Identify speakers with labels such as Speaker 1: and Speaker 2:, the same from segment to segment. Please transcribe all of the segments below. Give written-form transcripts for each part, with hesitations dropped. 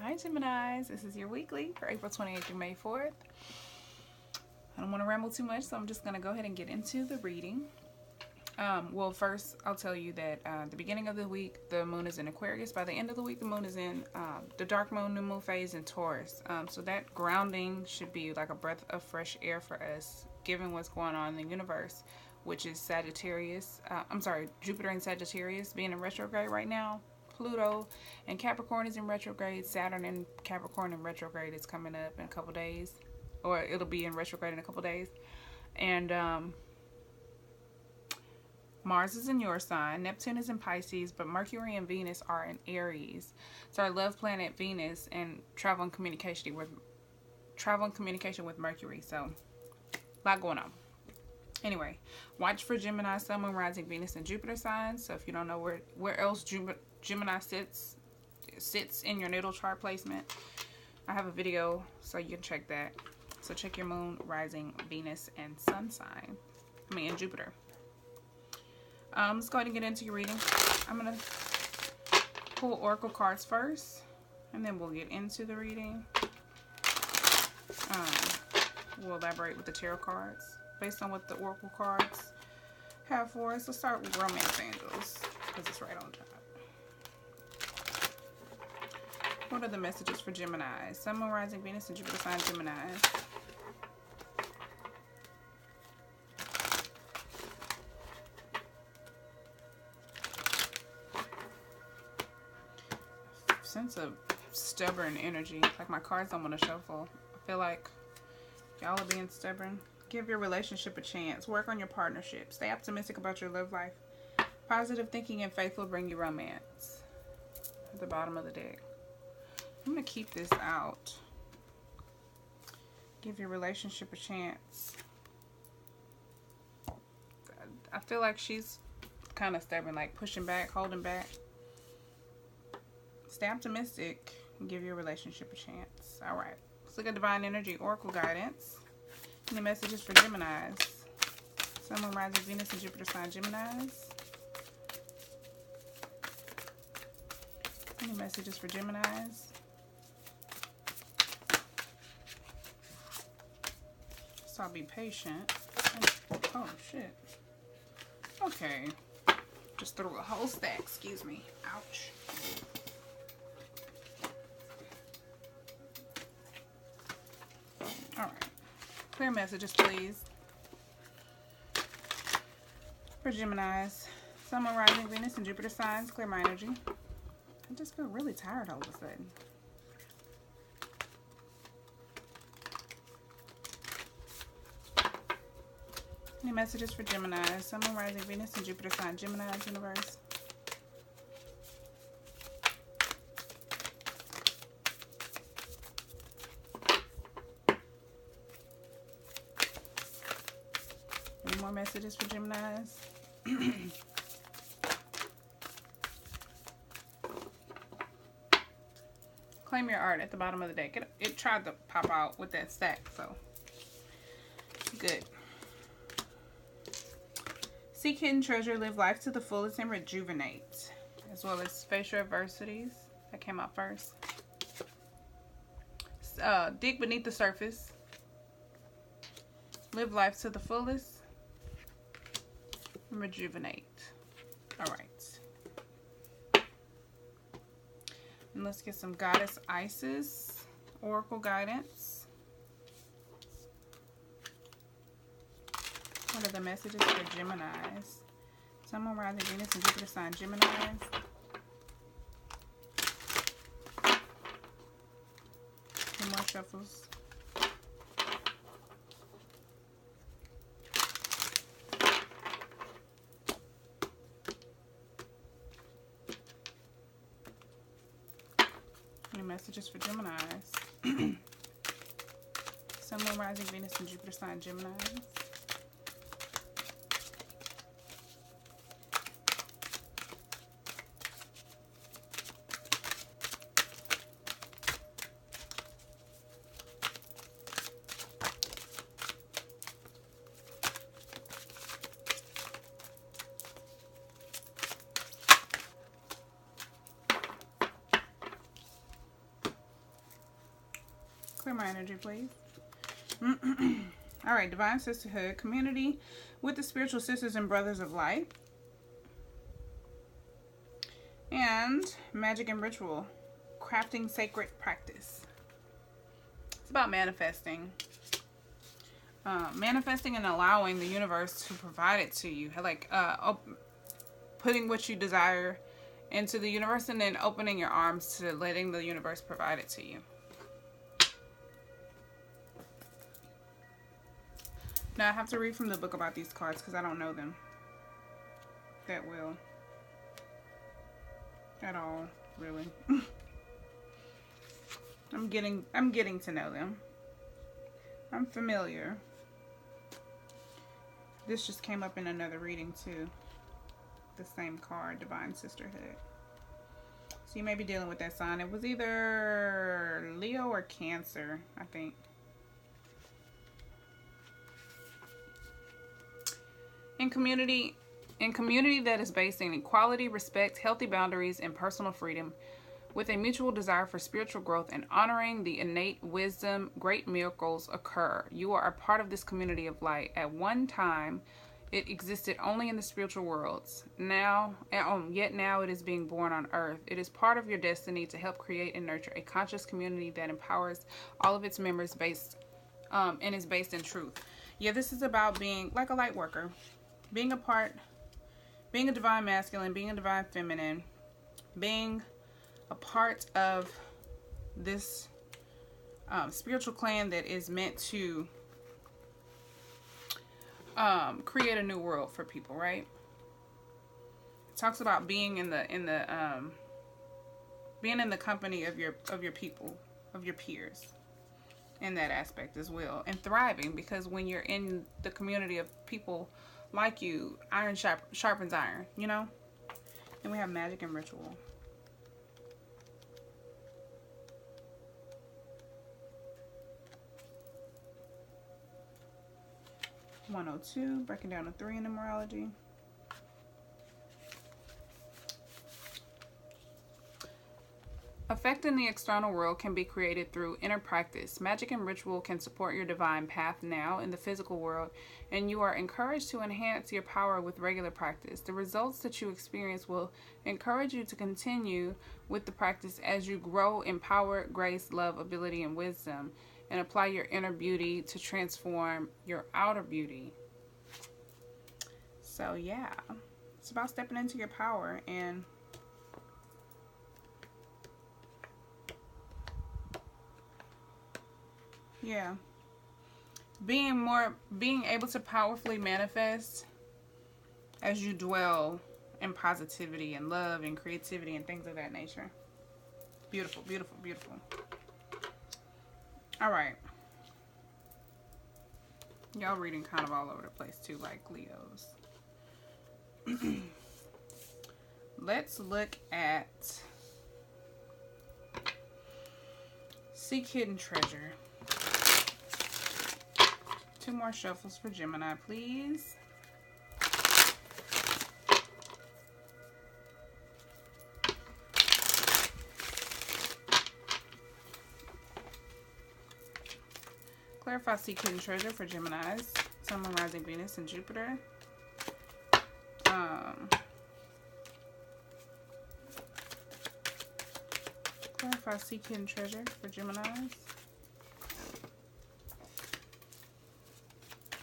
Speaker 1: Hi Geminis, this is your weekly for April 28th through May 4th. I don't want to ramble too much, so I'm just going to go ahead and get into the reading. Well, first I'll tell you that the beginning of the week, the moon is in Aquarius. By the end of the week, the moon is in the dark moon, new moon phase in Taurus. So that grounding should be like a breath of fresh air for us, given what's going on in the universe, which is Sagittarius. Jupiter in Sagittarius being in retrograde right now. Pluto and Capricorn is in retrograde. Saturn in Capricorn in retrograde is coming up in a couple days, or it'll be in retrograde in a couple days. And Mars is in your sign, Neptune is in Pisces, but Mercury and Venus are in Aries. So our love planet Venus and travel and communication with Mercury. So a lot going on. Anyway, watch for Gemini, Sun, Moon, Rising, Venus, and Jupiter signs. So if you don't know where else Gemini sits in your natal chart placement, I have a video so you can check that. So check your Moon, Rising, Venus, and Sun sign. And Jupiter. Let's go ahead and get into your reading. I'm going to pull oracle cards first, and then we'll get into the reading. We'll elaborate with the tarot cards based on what the oracle cards have for us. Let's start with Romance Angels, because it's right on top. What are the messages for Gemini? Sun, Moon, Rising, Venus, and Jupiter sign Gemini. Sense of stubborn energy. Like my cards don't want to shuffle. I feel like y'all are being stubborn. Give your relationship a chance. Work on your partnership. Stay optimistic about your love life. Positive thinking and faith will bring you romance. At the bottom of the deck. I'm going to keep this out. Give your relationship a chance. I feel like she's kind of stubborn, like pushing back, holding back. Stay optimistic and give your relationship a chance. All right. Let's look at Divine Energy Oracle Guidance. Any messages for Geminis? Sun, Moon, Rising, Venus, and Jupiter sign Geminis. Any messages for Geminis? So I'll be patient. Oh, shit. Okay. Just threw a whole stack. Excuse me. Ouch. All right. Clear messages, please. For Geminis. Sun, Moon, Rising, Venus, and Jupiter signs. Clear my energy. I just feel really tired all of a sudden. Any messages for Geminis? Sun, Moon, Rising, Venus, and Jupiter sign Geminis universe. Any more messages for Geminis? Claim your art at the bottom of the deck. It tried to pop out with that stack, so good. Seek hidden treasure, live life to the fullest, and rejuvenate. As well as face your adversities. That came out first. Dig beneath the surface. Live life to the fullest. And rejuvenate. Alright. And let's get some Goddess Isis Oracle Guidance. What are the messages for Geminis? Sun, Moon, Rising, Venus, and Jupiter sign Geminis. Two more shuffles. Any messages for Geminis? Sun, Moon, Rising, Venus, and Jupiter sign Geminis. Clear my energy, please. All right, divine sisterhood, community with the spiritual sisters and brothers of light. And magic and ritual, crafting sacred practice. It's about manifesting. Manifesting and allowing the universe to provide it to you. Like putting what you desire into the universe and then opening your arms to letting the universe provide it to you. Now I have to read from the book about these cards because I don't know them that well. At all, really. I'm getting to know them. I'm familiar. This just came up in another reading too. The same card, Divine Sisterhood. So you may be dealing with that sign. It was either Leo or Cancer, I think. In community that is based in equality, respect, healthy boundaries, and personal freedom, with a mutual desire for spiritual growth and honoring the innate wisdom, great miracles occur. You are a part of this community of light. At one time, it existed only in the spiritual worlds. Yet now it is being born on earth. It is part of your destiny to help create and nurture a conscious community that empowers all of its members and is based in truth. Yeah, this is about being like a light worker, being a divine masculine, being a divine feminine, being a part of this spiritual clan that is meant to create a new world for people, right? It talks about being in the company of your people, of your peers, in that aspect as well, and thriving, because when you're in the community of people like you, iron sharpens iron, you know. And we have magic and ritual. (102), breaking down to 3 in numerology. Affecting the external world can be created through inner practice. Magic and ritual can support your divine path now in the physical world, and you are encouraged to enhance your power with regular practice. The results that you experience will encourage you to continue with the practice as you grow in power, grace, love, ability, and wisdom, and apply your inner beauty to transform your outer beauty. So yeah, it's about stepping into your power and yeah, being able to powerfully manifest as you dwell in positivity and love and creativity and things of that nature. Beautiful, beautiful, beautiful. All right. Y'all reading kind of all over the place too, like Leos. Let's look at Seek Hidden Treasure. 2 more shuffles for Gemini, please. Clarify Seek Hidden Treasure for Geminis, Sun, Moon, Rising, Venus, and Jupiter. Clarify Seek Hidden Treasure for Geminis.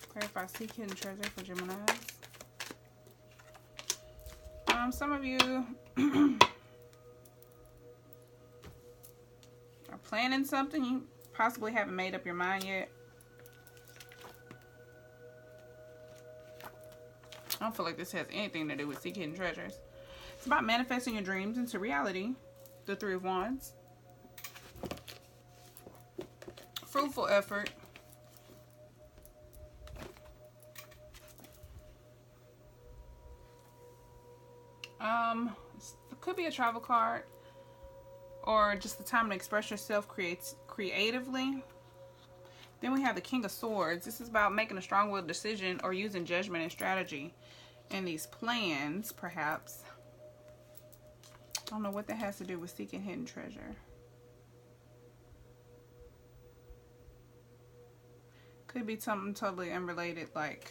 Speaker 1: Clarify Seek Hidden Treasure for Geminis. Some of you are planning something. You possibly haven't made up your mind yet. I don't feel like this has anything to do with Seek Hidden Treasures. It's about manifesting your dreams into reality. The 3 of Wands. Fruitful effort. It could be a travel card or just the time to express yourself creatively. Then we have the King of Swords. This is about making a strong-willed decision or using judgment and strategy in these plans, perhaps. I don't know what that has to do with seeking hidden treasure. Could be something totally unrelated, like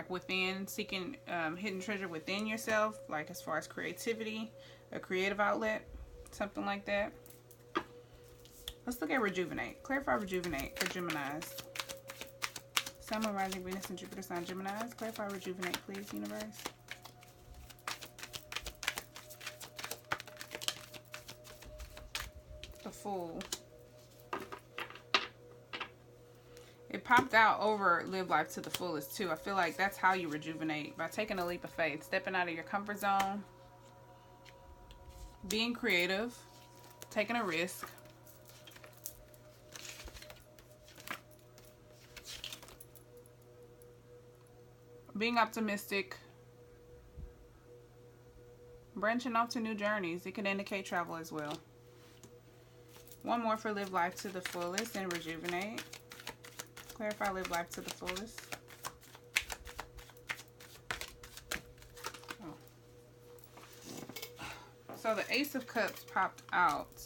Speaker 1: within, seeking hidden treasure within yourself, like as far as creativity, a creative outlet, something like that. Let's look at rejuvenate. Clarify rejuvenate for Geminis. Sun, Moon, Rising, Venus, and Jupiter sign Geminis. Clarify rejuvenate, please, universe. The Fool. It popped out over live life to the fullest too. I feel like that's how you rejuvenate, by taking a leap of faith, stepping out of your comfort zone, being creative, taking a risk. Being optimistic, branching off to new journeys. It could indicate travel as well. One more for live life to the fullest and rejuvenate. Clarify live life to the fullest. Oh. So the Ace of Cups popped out.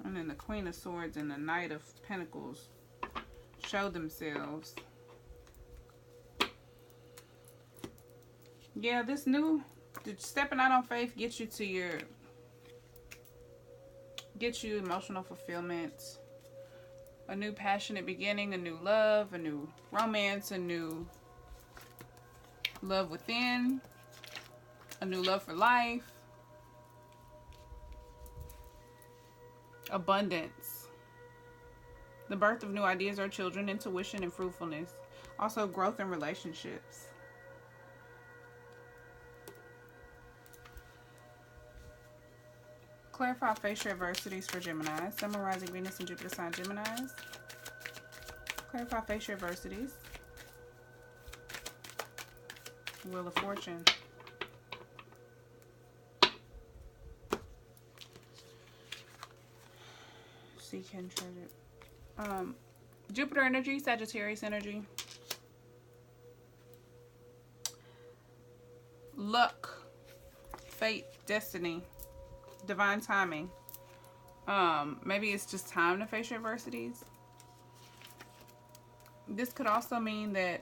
Speaker 1: And then the Queen of Swords and the Knight of Pentacles showed themselves. Yeah, this new stepping out on faith gets you emotional fulfillment, a new passionate beginning, a new love, a new romance, a new love within, a new love for life, abundance, the birth of new ideas or children, intuition and fruitfulness, also growth in relationships. Clarify facial adversities for Gemini. Sun, Moon, Rising, Venus, and Jupiter sign Geminis. Clarify facial adversities. Wheel of Fortune. Seek hidden treasure. Jupiter energy, Sagittarius energy. Luck, fate, destiny. Divine timing. Maybe it's just time to face your adversities. This could also mean that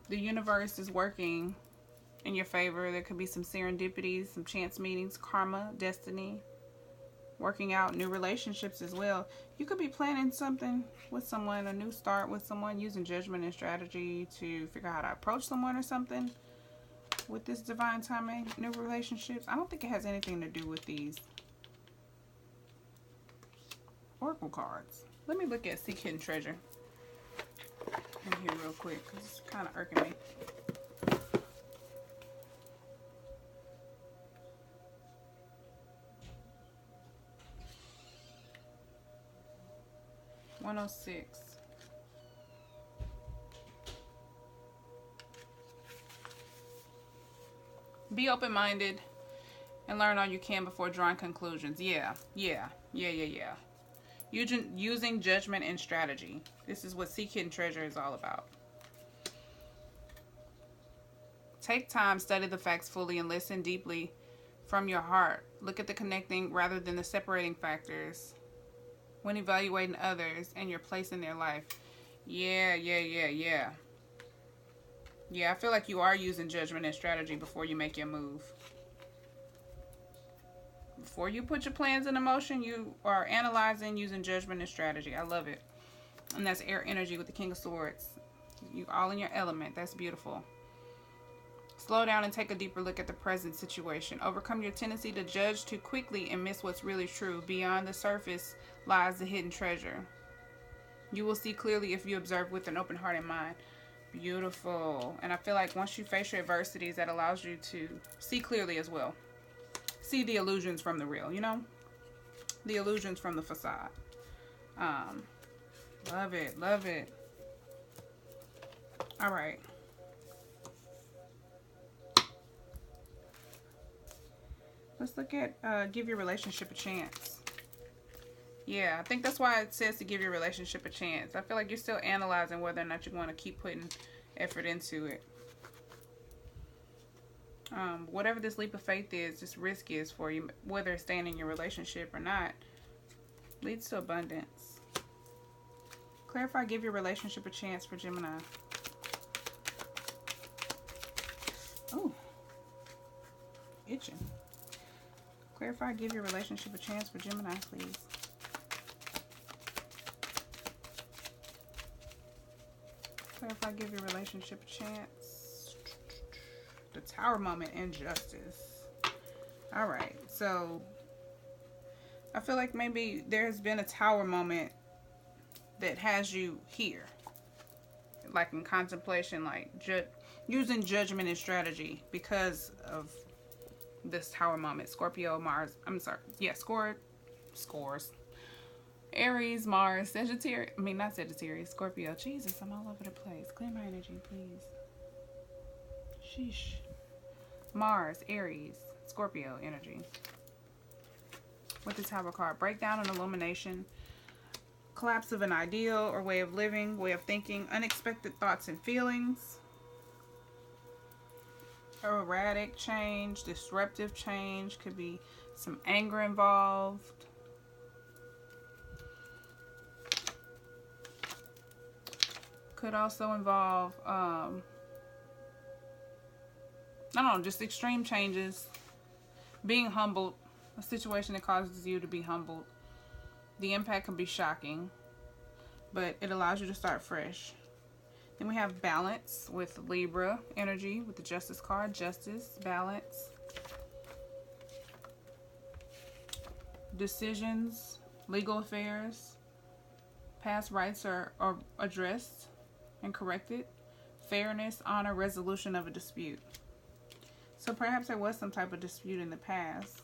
Speaker 1: the universe is working in your favor. There could be some serendipities, some chance meetings, karma, destiny, working out new relationships as well. You could be planning something with someone, a new start with someone, using judgment and strategy to figure out how to approach someone or something. With this divine timing, new relationships. I don't think it has anything to do with these oracle cards. Let me look at Seek Hidden Treasure in here real quick, because it's kind of irking me. $106. Be open-minded and learn all you can before drawing conclusions. Yeah. Using judgment and strategy. This is what Seek Hidden Treasure is all about. Take time, study the facts fully, and listen deeply from your heart. Look at the connecting rather than the separating factors when evaluating others and your place in their life. Yeah, I feel like you are using judgment and strategy before you make your move. Before you put your plans into motion, you are analyzing, using judgment and strategy. I love it. And that's air energy with the King of Swords. You all in your element. That's beautiful. Slow down and take a deeper look at the present situation. Overcome your tendency to judge too quickly and miss what's really true. Beyond the surface lies the hidden treasure. You will see clearly if you observe with an open heart and mind. Beautiful. And I feel like once you face your adversities, that allows you to see clearly as well. See the illusions from the real, you know? The illusions from the facade. Love it. All right. Let's look at give your relationship a chance. Yeah, I think that's why it says to give your relationship a chance. I feel like you're still analyzing whether or not you want to keep putting effort into it. Whatever this leap of faith is, this risk is for you, whether it's staying in your relationship or not, Leads to abundance. Clarify, give your relationship a chance for Gemini. Oh, itching. Clarify, give your relationship a chance for Gemini, please. Clarify, give your relationship a chance. The Tower moment, injustice. All right, so I feel like maybe there's been a Tower moment that has you here, like in contemplation, like using judgment and strategy because of this Tower moment. Scorpio, Mars, I'm sorry, yeah, scores. Aries, Mars, Sagittarius, I mean not Sagittarius, Scorpio. Jesus, I'm all over the place. Clear my energy, please. Sheesh. Mars, Aries, Scorpio energy. With the Tower card, breakdown and illumination, collapse of an ideal or way of living, way of thinking, unexpected thoughts and feelings, erratic change, disruptive change, could be some anger involved. Could also involve, I don't know, just extreme changes, being humbled, a situation that causes you to be humbled. The impact can be shocking, but it allows you to start fresh. Then we have balance with Libra energy, with the Justice card. Justice, balance. Decisions, legal affairs. Past rights are addressed and corrected. Fairness, honor, resolution of a dispute. So perhaps there was some type of dispute in the past.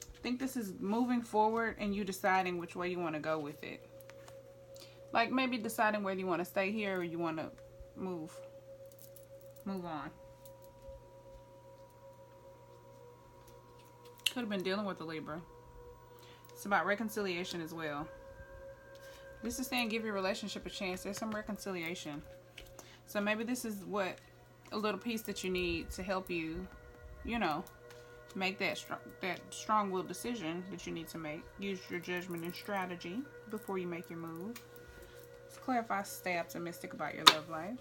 Speaker 1: I think this is moving forward and you deciding which way you want to go with it. Like maybe deciding whether you want to stay here or you want to move on. Could have been dealing with the Libra. It's about reconciliation as well. This is saying give your relationship a chance. There's some reconciliation. So maybe this is what a little piece that you need to help you, you know, make that strong-willed decision that you need to make. Use your judgment and strategy before you make your move. Let's clarify, stay optimistic about your love life.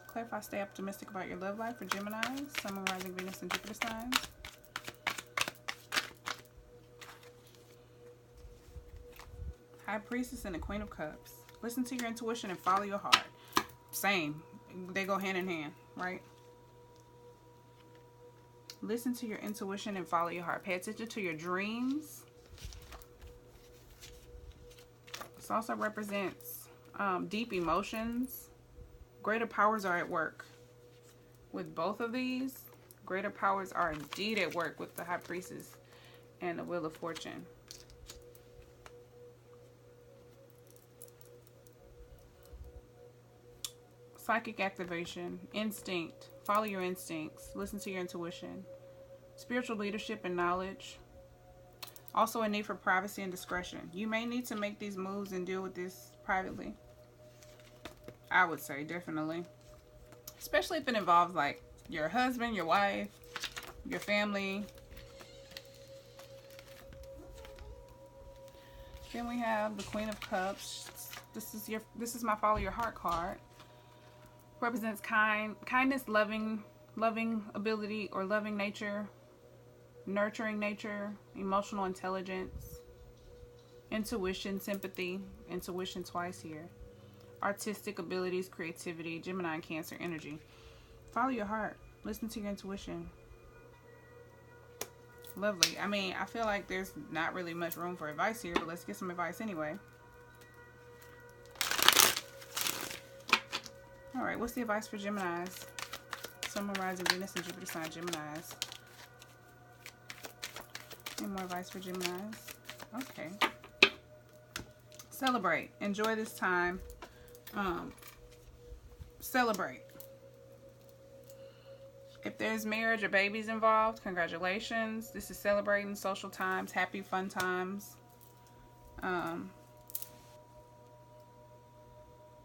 Speaker 1: Clarify, stay optimistic about your love life for Gemini, Sun, Moon, Rising, Venus, and Jupiter signs. High Priestess and the Queen of Cups. Listen to your intuition and follow your heart. Same. They go hand in hand, right? Listen to your intuition and follow your heart. Pay attention to your dreams. This also represents deep emotions. Greater powers are at work. With both of these, greater powers are indeed at work with the High Priestess and the Wheel of Fortune. Psychic activation, instinct, follow your instincts, listen to your intuition. Spiritual leadership and knowledge. Also a need for privacy and discretion. You may need to make these moves and deal with this privately. I would say, definitely. Especially if it involves like your husband, your wife, your family. Then we have the Queen of Cups. This is my follow your heart card. Represents kindness, loving ability or loving nature, nurturing nature, emotional intelligence, intuition, sympathy, intuition twice here, artistic abilities, creativity, Gemini and Cancer energy. Follow your heart. Listen to your intuition. Lovely. I mean, I feel like there's not really much room for advice here, but let's get some advice anyway. All right, what's the advice for Geminis? Sun, Moon, Rising, Venus, and Jupiter sign Geminis. Any more advice for Geminis? Okay. Celebrate. Enjoy this time. Celebrate. If there's marriage or babies involved, congratulations. This is celebrating social times, happy, fun times.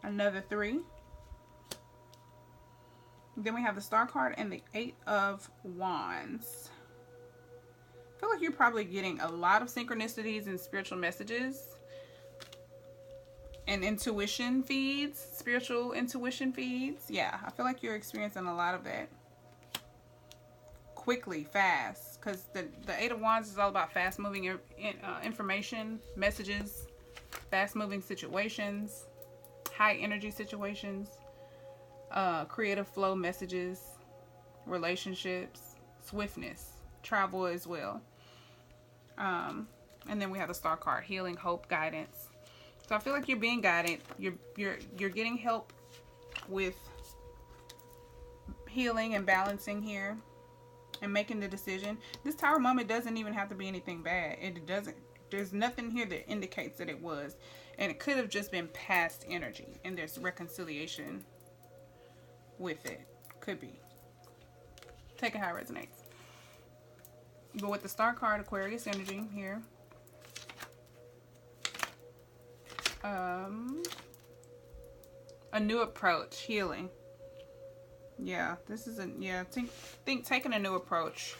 Speaker 1: Another 3. Then we have the Star card and the 8 of Wands. I feel like you're probably getting a lot of synchronicities and spiritual messages and intuition feeds, spiritual intuition feeds. Yeah, I feel like you're experiencing a lot of that. Quickly, fast, because the 8 of Wands is all about fast moving information, messages, fast moving situations, high energy situations, creative flow messages, relationships, swiftness, travel as well. And then we have the Star card, healing, hope, guidance. So I feel like you're being guided. You're getting help with healing and balancing here and making the decision. This Tower moment doesn't even have to be anything bad. It doesn't. There's nothing here that indicates that it was, and it could have just been past energy, and there's reconciliation with it. Could be. Take it how it resonates. But with the Star card, Aquarius energy here. A new approach, healing. Yeah, this is a, yeah, think taking a new approach.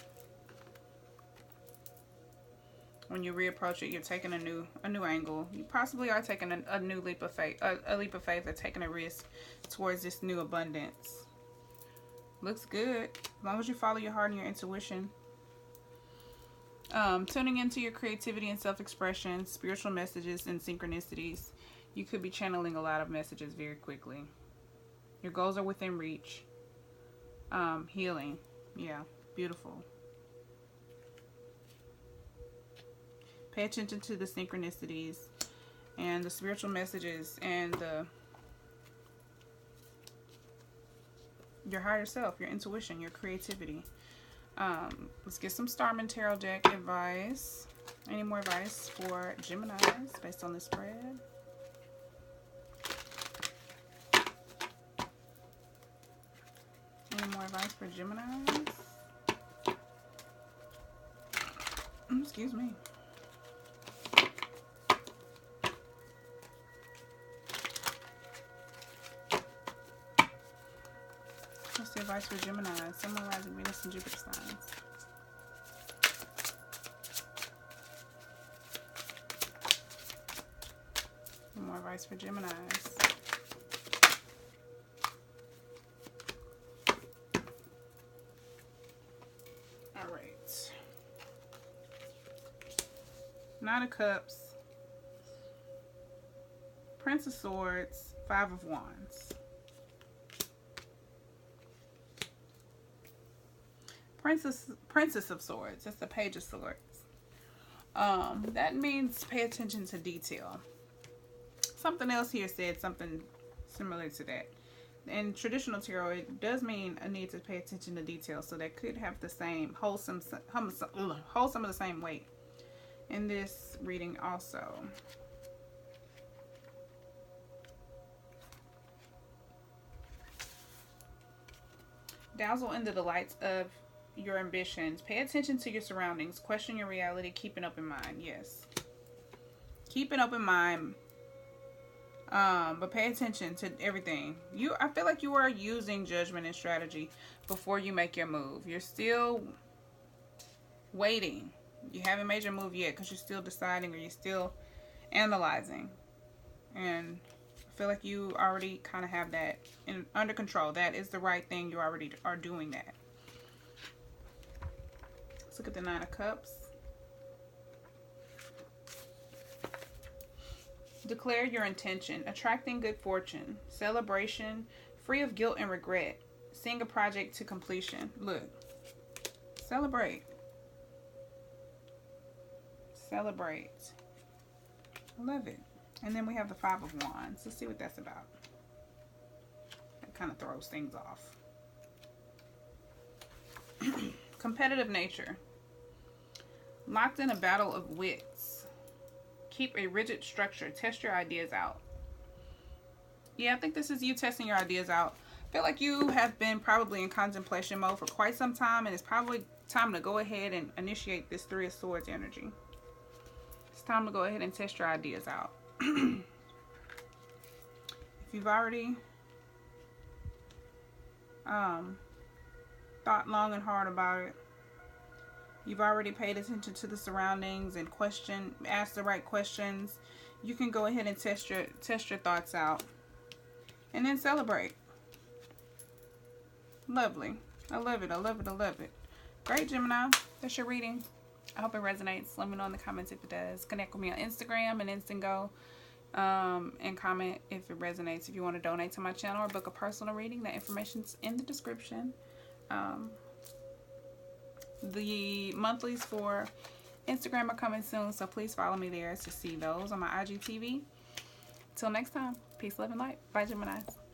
Speaker 1: When you reapproach it, you're taking a new angle. You possibly are taking a new leap of faith, a leap of faith, or taking a risk towards this new abundance. Looks good as long as you follow your heart and your intuition. Tuning into your creativity and self-expression, spiritual messages and synchronicities. You could be channeling a lot of messages very quickly. Your goals are within reach. Healing. Yeah, beautiful. Pay attention to the synchronicities and the spiritual messages and your higher self, your intuition, your creativity. Let's get some Starman Tarot deck advice. Any more advice for Geminis based on the spread? Any more advice for Geminis? Excuse me. What's the advice for Gemini? Sun, rising, Venus, and Jupiter signs. More advice for Geminis. All right. Nine of Cups. Prince of Swords. Five of Wands. Princess of Swords. That's the Page of Swords. That means pay attention to detail. Something else here said something similar to that. In traditional tarot, it does mean a need to pay attention to detail. So that could have the same hold some of the same weight in this reading also. Dazzle in the delights of your ambitions. Pay attention to your surroundings. Question your reality. Keep an open mind. Yes. Keep an open mind. But pay attention to everything. I feel like you are using judgment and strategy before you make your move. You're still waiting. You haven't made your move yet because you're still deciding or you're still analyzing. And I feel like you already kind of have that under control. That is the right thing. You already are doing that. Let's look at the Nine of Cups. Declare your intention. Attracting good fortune. Celebration. Free of guilt and regret. Seeing a project to completion. Look. Celebrate. Celebrate. I love it. And then we have the Five of Wands. Let's see what that's about. That kind of throws things off. Competitive nature. Locked in a battle of wits. Keep a rigid structure. Test your ideas out. Yeah, I think this is you testing your ideas out. I feel like you have been probably in contemplation mode for quite some time, and it's probably time to go ahead and initiate this Three of Swords energy. It's time to go ahead and test your ideas out. If you've already thought long and hard about it. You've already paid attention to the surroundings and asked the right questions. You can go ahead and test your thoughts out. And then celebrate. Lovely. I love it. I love it. I love it. Great, Gemini. That's your reading. I hope it resonates. Let me know in the comments if it does. Connect with me on Instagram and Instantgo. And comment if it resonates. If you want to donate to my channel or book a personal reading, that information's in the description. The monthlies for Instagram are coming soon, so please follow me there to see those on my IGTV. Till next time, peace, love, and light. Bye, Geminis.